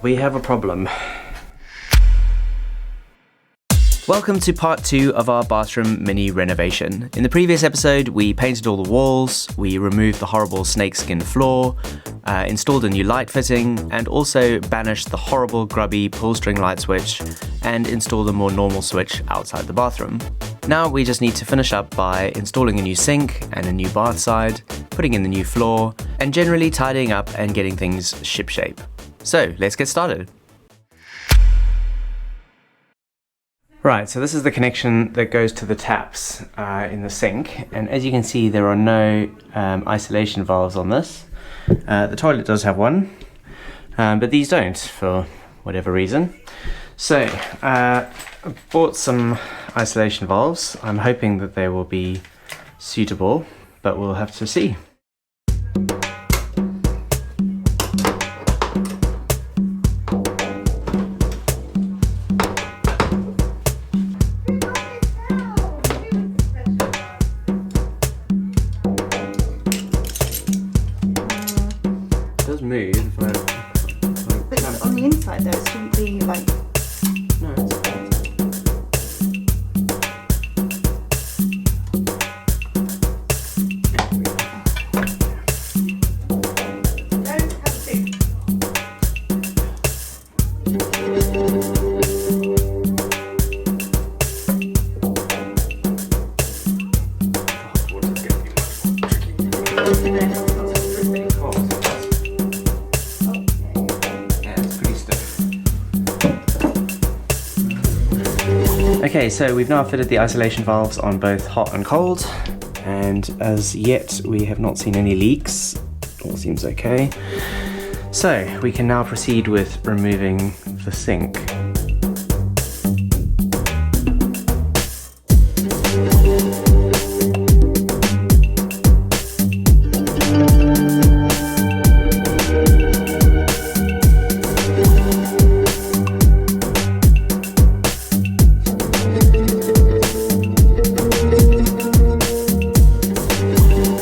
We have a problem. Welcome to part 2 of our bathroom mini renovation. In the previous episode, we painted all the walls, we removed the horrible snakeskin floor, installed a new light fitting, and also banished the horrible grubby pull string light switch and installed a more normal switch outside the bathroom. Now we just need to finish up by installing a new sink and a new bath side, putting in the new floor, and generally tidying up and getting things shipshape. So let's get started. Right, so this is the connection that goes to the taps in the sink, and as you can see there are no isolation valves on this. The toilet does have one, but these don't for whatever reason. So I bought some isolation valves. I'm hoping that they will be suitable, but we'll have to see. Move, but on the inside though, it shouldn't be like... No, it's okay. Okay, so we've now fitted the isolation valves on both hot and cold, and as yet we have not seen any leaks. All seems okay. So we can now proceed with removing the sink.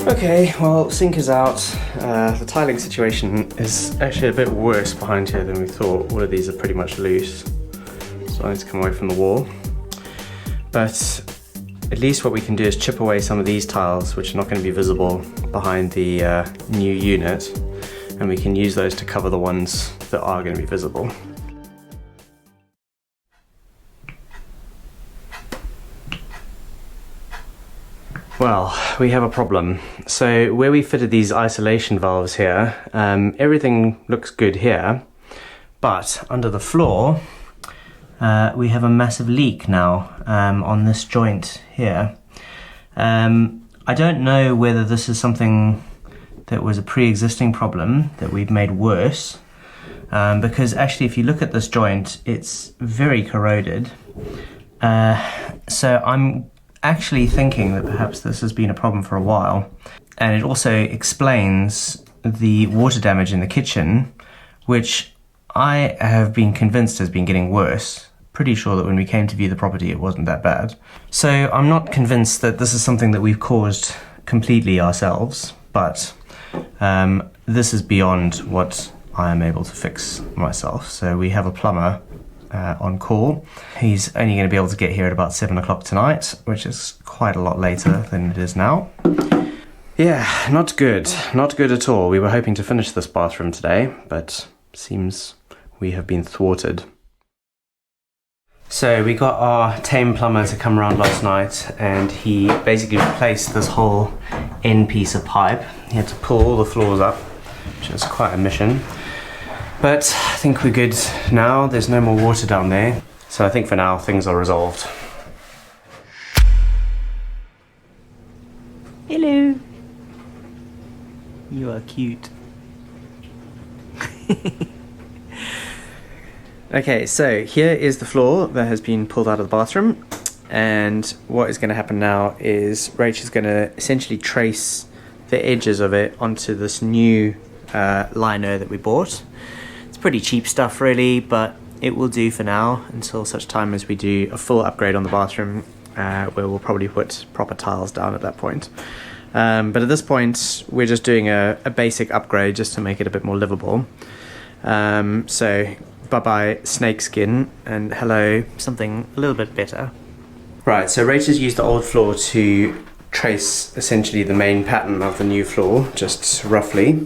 Okay, well, sink is out. The tiling situation is actually a bit worse behind here than we thought. All of these are pretty much loose, so I need to come away from the wall. But at least what we can do is chip away some of these tiles, which are not going to be visible behind the new unit, and we can use those to cover the ones that are going to be visible. Well, we have a problem. So where we fitted these isolation valves here, everything looks good here, but under the floor we have a massive leak now on this joint here. I don't know whether this is something that was a pre-existing problem that we've made worse, because actually if you look at this joint, it's very corroded. So I'm actually thinking that perhaps this has been a problem for a while, and it also explains the water damage in the kitchen, which I have been convinced has been getting worse. Pretty sure that when we came to view the property it wasn't that bad. So I'm not convinced that this is something that we've caused completely ourselves, but this is beyond what I am able to fix myself. So we have a plumber on call. He's only going to be able to get here at about 7 o'clock tonight, which is quite a lot later than it is now. Yeah, not good at all. We were hoping to finish this bathroom today, but seems we have been thwarted. So we got our tame plumber to come around last night, and he basically replaced this whole end piece of pipe. He had to pull all the floors up, which is quite a mission. But I think we're good now. There's no more water down there. So I think for now things are resolved. Hello. You are cute. Okay, so here is the floor that has been pulled out of the bathroom. And what is going to happen now is Rach is going to essentially trace the edges of it onto this new lino that we bought. Pretty cheap stuff really, but it will do for now until such time as we do a full upgrade on the bathroom, where we'll probably put proper tiles down at that point. But at this point we're just doing a basic upgrade just to make it a bit more livable. So bye-bye snakeskin and hello something a little bit better. Right, so Rachel's used the old floor to trace essentially the main pattern of the new floor, just roughly.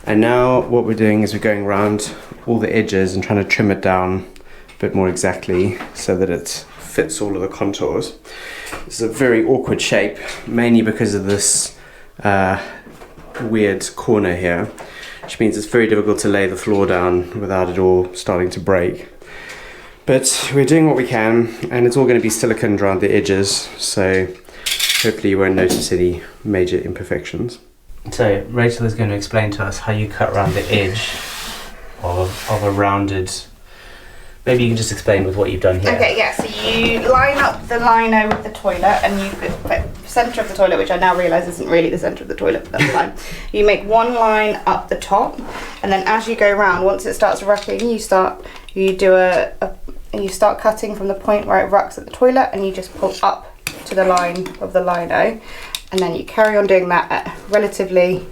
And now what we're doing is we're going around all the edges and trying to trim it down a bit more exactly so that it fits all of the contours. It's a very awkward shape, mainly because of this weird corner here, which means it's very difficult to lay the floor down without it all starting to break. But we're doing what we can, and it's all going to be siliconed around the edges, so hopefully you won't notice any major imperfections. So Rachel is going to explain to us how you cut around the edge of a rounded... Maybe you can just explain with what you've done here. Okay, yeah, so you line up the lino with the toilet, and you put the centre of the toilet, which I now realise isn't really the centre of the toilet, but that's fine. You make one line up the top, and then as you go round, once it starts rucking, you start cutting from the point where it rucks at the toilet, and you just pull up to the line of the lino, and then you carry on doing that at relatively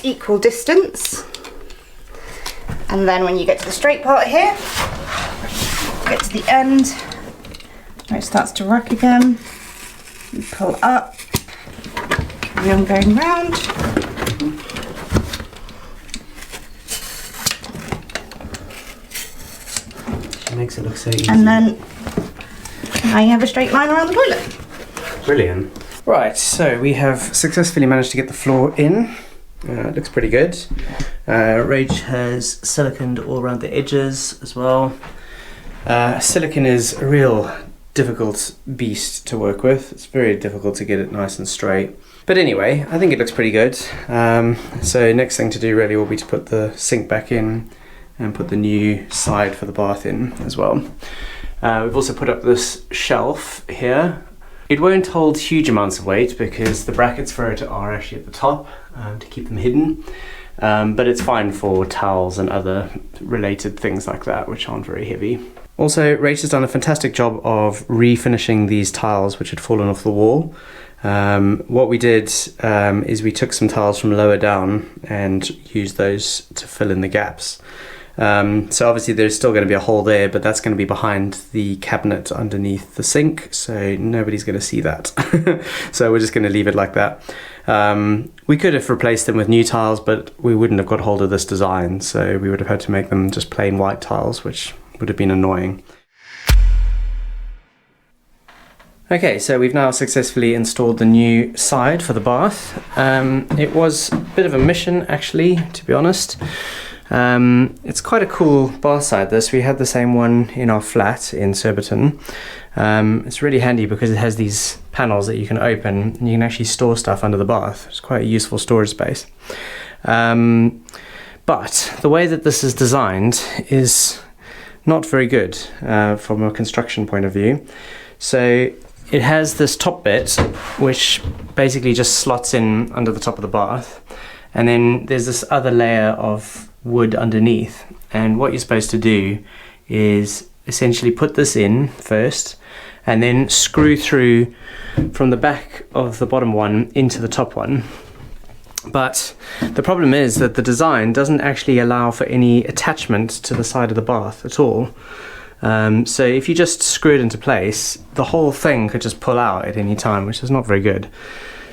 equal distance. And then when you get to the straight part here, get to the end, where it starts to ruck again, you pull up, carry on going round. She makes it look so easy. And then now you have a straight line around the toilet. Brilliant. Right, so we have successfully managed to get the floor in. It looks pretty good. Rach has siliconed all around the edges as well. Silicon is a real difficult beast to work with. It's very difficult to get it nice and straight. But anyway, I think it looks pretty good. So next thing to do really will be to put the sink back in and put the new side for the bath in as well. We've also put up this shelf here. It won't hold huge amounts of weight because the brackets for it are actually at the top to keep them hidden. But it's fine for towels and other related things like that, which aren't very heavy. Also, Rach has done a fantastic job of refinishing these tiles which had fallen off the wall. What we did is we took some tiles from lower down and used those to fill in the gaps. So obviously there's still going to be a hole there, but that's going to be behind the cabinet underneath the sink, so nobody's going to see that. So we're just going to leave it like that. We could have replaced them with new tiles, but we wouldn't have got hold of this design, so we would have had to make them just plain white tiles, which would have been annoying. Okay, so we've now successfully installed the new side for the bath. It was a bit of a mission, actually, to be honest. It's quite a cool bath side, this. We had the same one in our flat in Surbiton. It's really handy because it has these panels that you can open and you can actually store stuff under the bath. It's quite a useful storage space. But the way that this is designed is not very good from a construction point of view. So it has this top bit which basically just slots in under the top of the bath, and then there's this other layer of wood underneath, and what you're supposed to do is essentially put this in first and then screw through from the back of the bottom one into the top one. But the problem is that the design doesn't actually allow for any attachment to the side of the bath at all. So if you just screw it into place, the whole thing could just pull out at any time, which is not very good.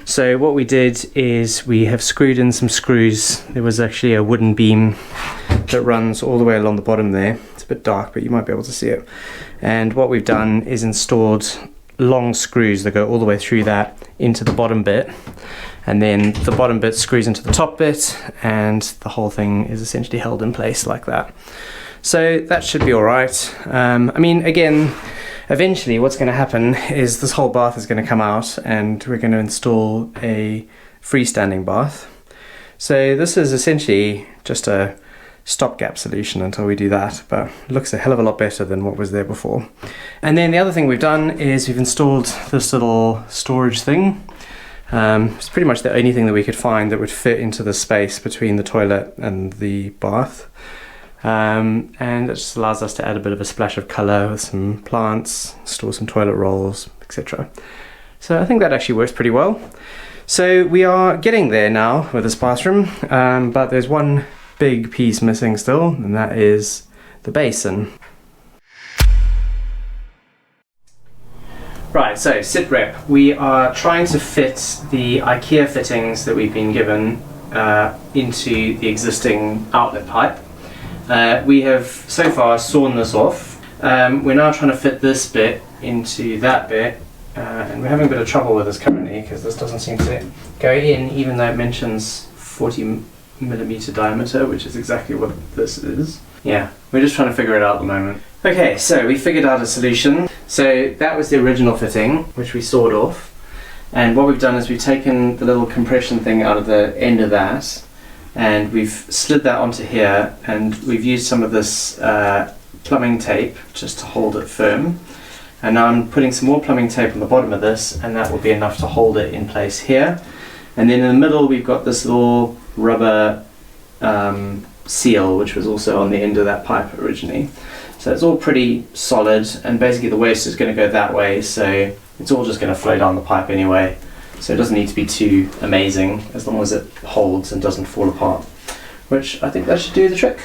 So what we did is we have screwed in some screws. There was actually a wooden beam that runs all the way along the bottom there. It's a bit dark, but you might be able to see it. And what we've done is installed long screws that go all the way through that into the bottom bit. And then the bottom bit screws into the top bit, and the whole thing is essentially held in place like that. So that should be all right. I mean, again, eventually what's going to happen is this whole bath is going to come out and we're going to install a freestanding bath. So this is essentially just a stopgap solution until we do that, but it looks a hell of a lot better than what was there before. And then the other thing we've done is we've installed this little storage thing. It's pretty much the only thing that we could find that would fit into the space between the toilet and the bath. And it just allows us to add a bit of a splash of colour with some plants, store some toilet rolls, etc. So I think that actually works pretty well. So we are getting there now with this bathroom, but there's one big piece missing still, and that is the basin. Right, so sit rep. We are trying to fit the IKEA fittings that we've been given into the existing outlet pipe. We have so far sawn this off. We're now trying to fit this bit into that bit, and we're having a bit of trouble with this currently because this doesn't seem to go in, even though it mentions 40mm diameter, which is exactly what this is. Yeah, we're just trying to figure it out at the moment. Okay, so we figured out a solution. So that was the original fitting, which we sawed off. And what we've done is we've taken the little compression thing out of the end of that, and we've slid that onto here, and we've used some of this plumbing tape just to hold it firm. And now I'm putting some more plumbing tape on the bottom of this, and that will be enough to hold it in place here. And then in the middle we've got this little rubber seal, which was also on the end of that pipe originally. So it's all pretty solid, and basically the waste is going to go that way, so it's all just going to flow down the pipe anyway. So it doesn't need to be too amazing, as long as it holds and doesn't fall apart, which I think that should do the trick.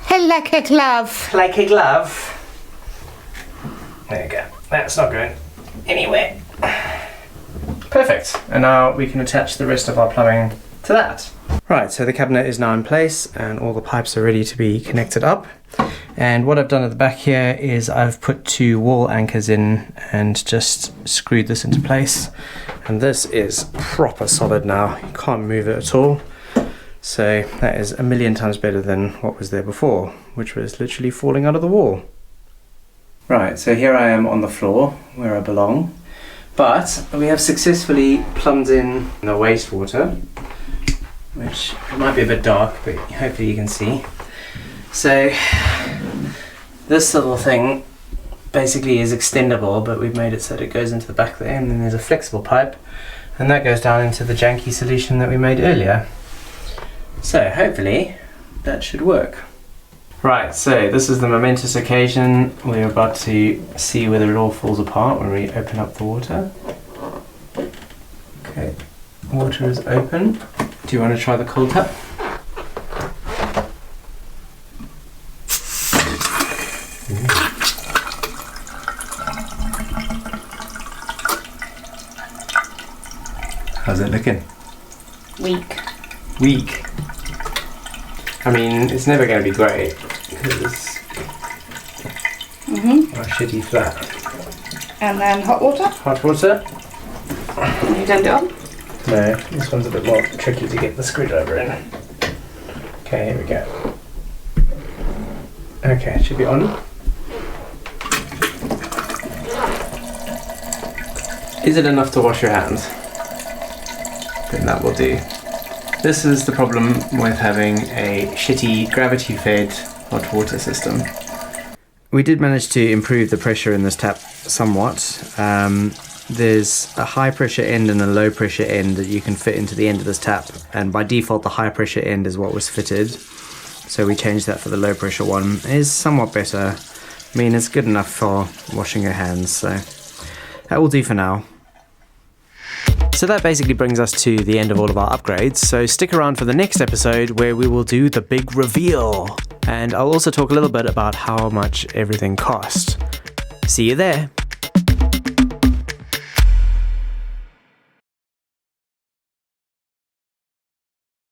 Like a glove. Like a glove. There you go. That's not going anywhere. Perfect. And now we can attach the rest of our plumbing to that. Right, so the cabinet is now in place and all the pipes are ready to be connected up. And what I've done at the back here is I've put 2 wall anchors in and just screwed this into place. And this is proper solid now. You can't move it at all. So that is 1,000,000 times better than what was there before, which was literally falling out of the wall. Right, so here I am on the floor where I belong. But we have successfully plumbed in the wastewater, which might be a bit dark, but hopefully you can see. So this little thing basically is extendable, but we've made it so that it goes into the back there, and then there's a flexible pipe, and that goes down into the janky solution that we made earlier. So hopefully that should work. Right, so this is the momentous occasion. We're about to see whether it all falls apart when we open up the water. Okay, water is open. Do you want to try the cold tap? How's it looking? Weak. Weak. I mean, it's never going to be great because it's shitty flat. And then hot water. Hot water? Have you turned it on? No, this one's a bit more tricky to get the screwdriver in. Okay, here we go. Okay, it should be on. Is it enough to wash your hands? Then that will do. This is the problem with having a shitty gravity-fed hot water system. We did manage to improve the pressure in this tap somewhat. There's a high pressure end and a low pressure end that you can fit into the end of this tap, and by default the high pressure end is what was fitted. So we changed that for the low pressure one. It is somewhat better. I mean, it's good enough for washing your hands, so that will do for now. So that basically brings us to the end of all of our upgrades, so stick around for the next episode where we will do the big reveal. And I'll also talk a little bit about how much everything cost. See you there!